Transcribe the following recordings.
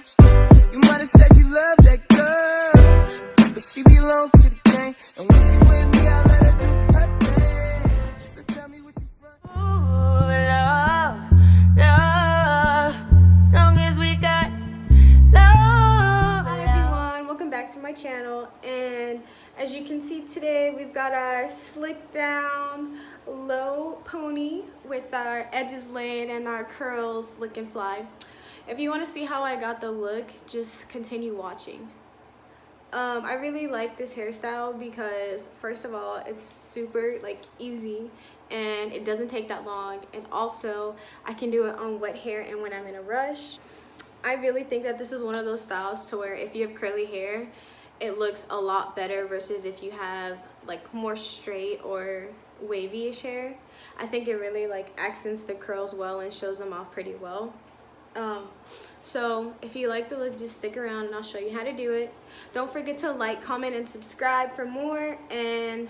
You might have said you love that girl, but she belong to the gang. And when she with me, I let her do her thing. So tell me what you from. Ooh, love, love, long as we got love. Hi everyone, welcome back to my channel. And as you can see today, we've got our slick down low pony with our edges laid and our curls looking fly. If you want to see how I got the look, just continue watching. I really like this hairstyle because first of all, it's super easy and it doesn't take that long, and also I can do it on wet hair and when I'm in a rush. I really think that this is one of those styles to where if you have curly hair, it looks a lot better versus if you have more straight or wavy-ish hair. I think it really accents the curls well and shows them off pretty well. So if you like the look, just stick around and I'll show you how to do it. Don't forget to like, comment, and subscribe for more, and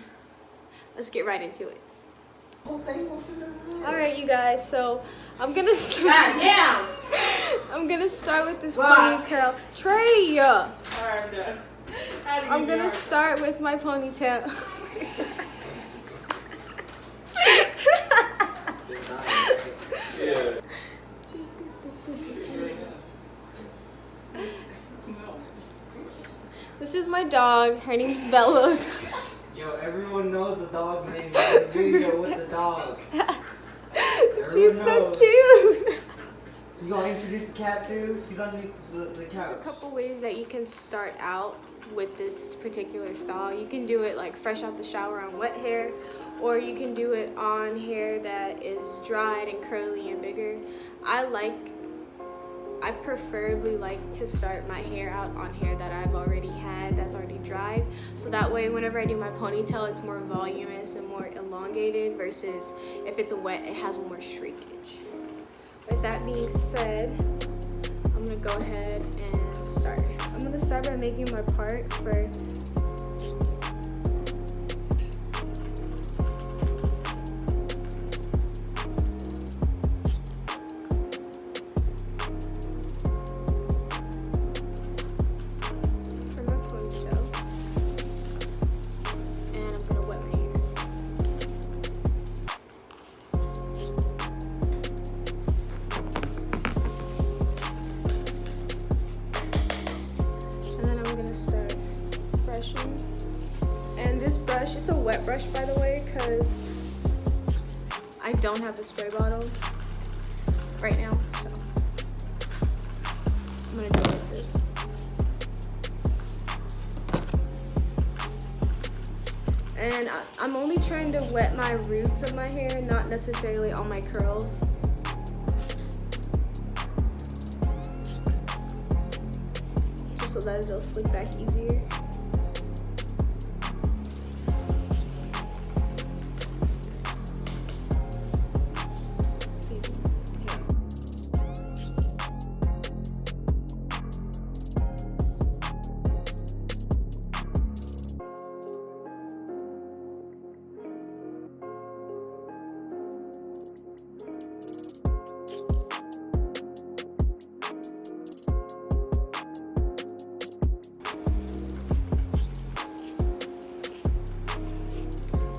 let's get right into it. Alright you guys, so I'm gonna start. I'm gonna start with this ponytail. Trey! I'm gonna start with my ponytail. This is my dog. Her name's Bella. Yo, everyone knows the dog's name. There's a video with the dog. She's so cute. You gonna introduce the cat too? He's underneath the couch. There's a couple ways that you can start out with this particular style. You can do it fresh out the shower on wet hair, or you can do it on hair that is dried and curly and bigger. I preferably like to start my hair out on hair that I've already had, that's already dried. So that way, whenever I do my ponytail, it's more voluminous and more elongated versus if it's a wet, it has more shrinkage. With that being said, I'm gonna go ahead and start. I'm gonna start by making my part for brush. It's a wet brush, by the way, because I don't have the spray bottle right now, so I'm gonna do it like this. And I'm only trying to wet my roots of my hair, not necessarily all my curls. Just so that it'll slick back easier.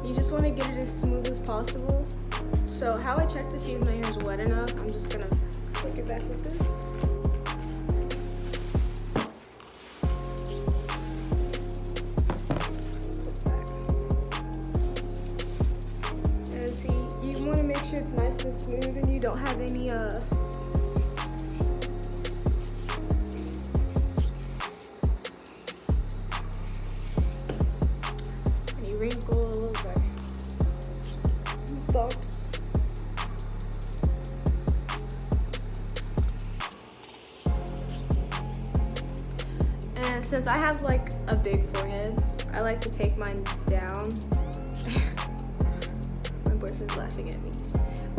You just want to get it as smooth as possible. So how I check to see if my hair is wet enough, I'm just gonna slick it back with this. And see, you want to make sure it's nice and smooth and you don't have any wrinkles or bumps. And since I have a big forehead, I like to take mine down. My boyfriend's laughing at me.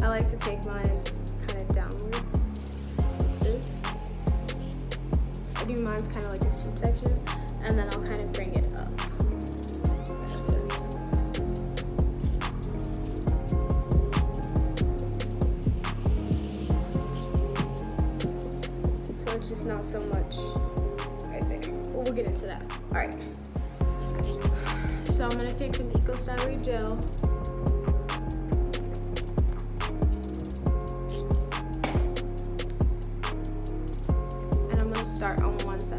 I like to take mine kind of downwards, like this. I do mine's kind of like a swoop section, and then I'll kind of bring it up. just not so much right there. But we'll get into that. All right. So I'm gonna take some Eco Styler gel. And I'm gonna start on one side.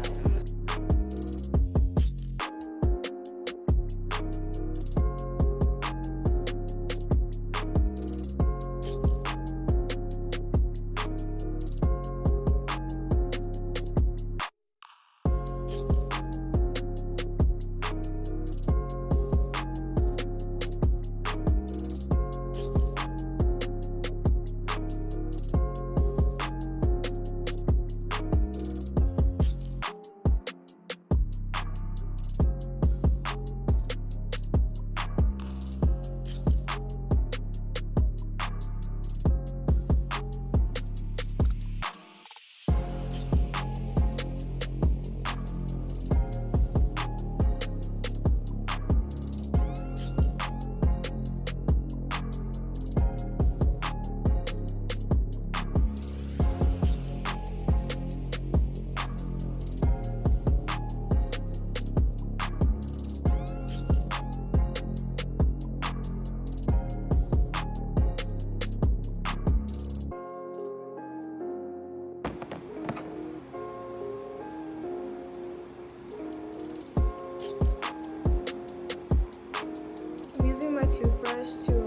My toothbrush to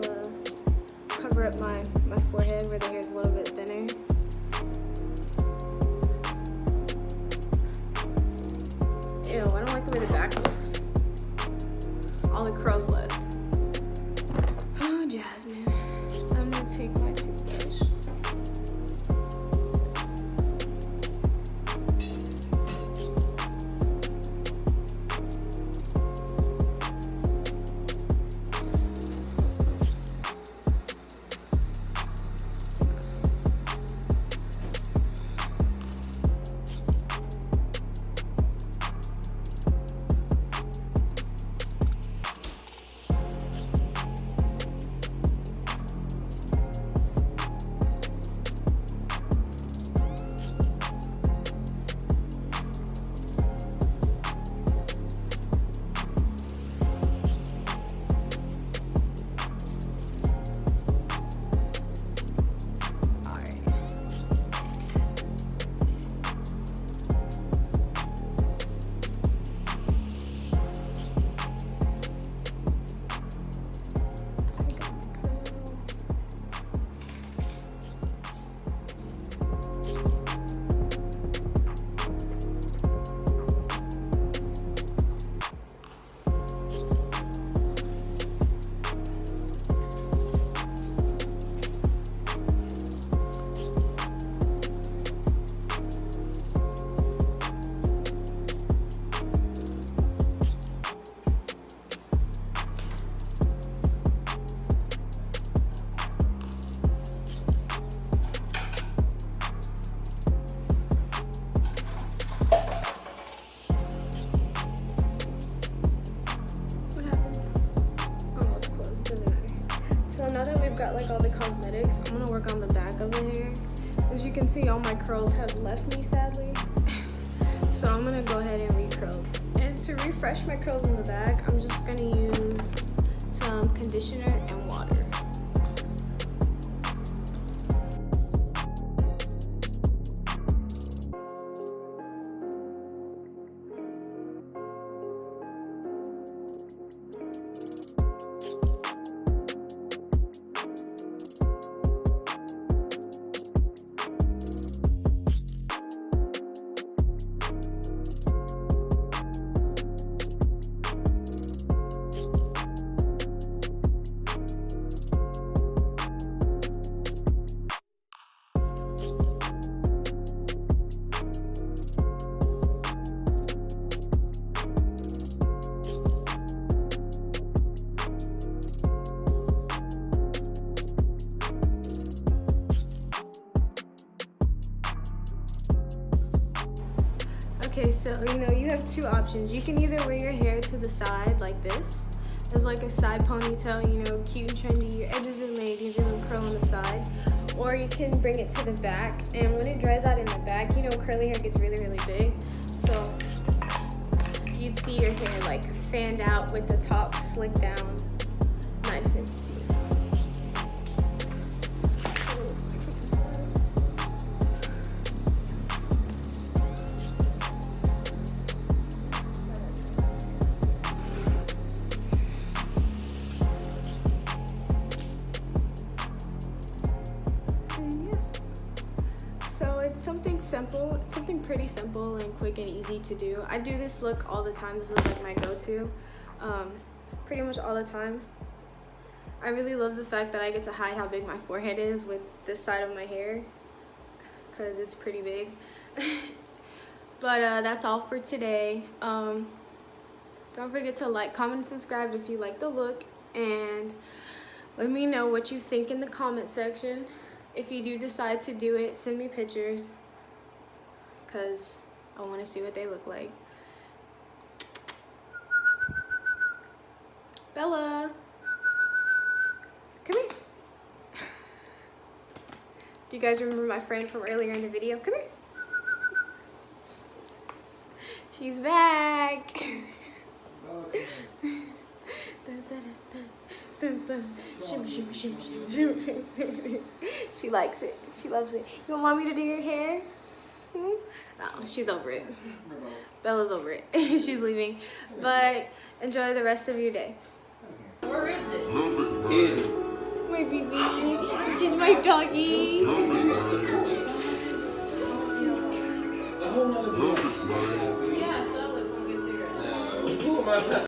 cover up my forehead where the hair is a little bit thinner. Ew, I don't like the way the back looks. All the curls left. Oh, Jasmine. So I'm gonna take my toothbrush. Got like all the cosmetics. I'm gonna work on the back of the hair. As you can see, all my curls have left me sadly. So I'm gonna go ahead and recurl. And to refresh my curls in the back, I'm just gonna use some conditioner and water. Okay, so you have two options. You can either wear your hair to the side like this, as like a side ponytail, cute and trendy, your edges are laid, you have your little curl on the side. or you can bring it to the back. And when it dries out in the back, you know, curly hair gets really, really big. So you'd see your hair like fanned out with the top slicked down, nice and smooth. So it's something simple, something pretty simple and quick and easy to do. I do this look all the time. This is like my go-to, pretty much all the time. I really love the fact that I get to hide how big my forehead is with this side of my hair, because it's pretty big. But that's all for today. Don't forget to like, comment, and subscribe if you like the look, and let me know what you think in the comment section. If you do decide to do it, send me pictures, because I want to see what they look like. Bella, come here. Do you guys remember my friend from earlier in the video? Come here. She's back. She likes it. She loves it. You want mommy to do your hair? No, she's over it. Bella's over it. She's leaving. But enjoy the rest of your day. Where is it? My baby. She's my doggy. Yeah, so let's go get cigarettes.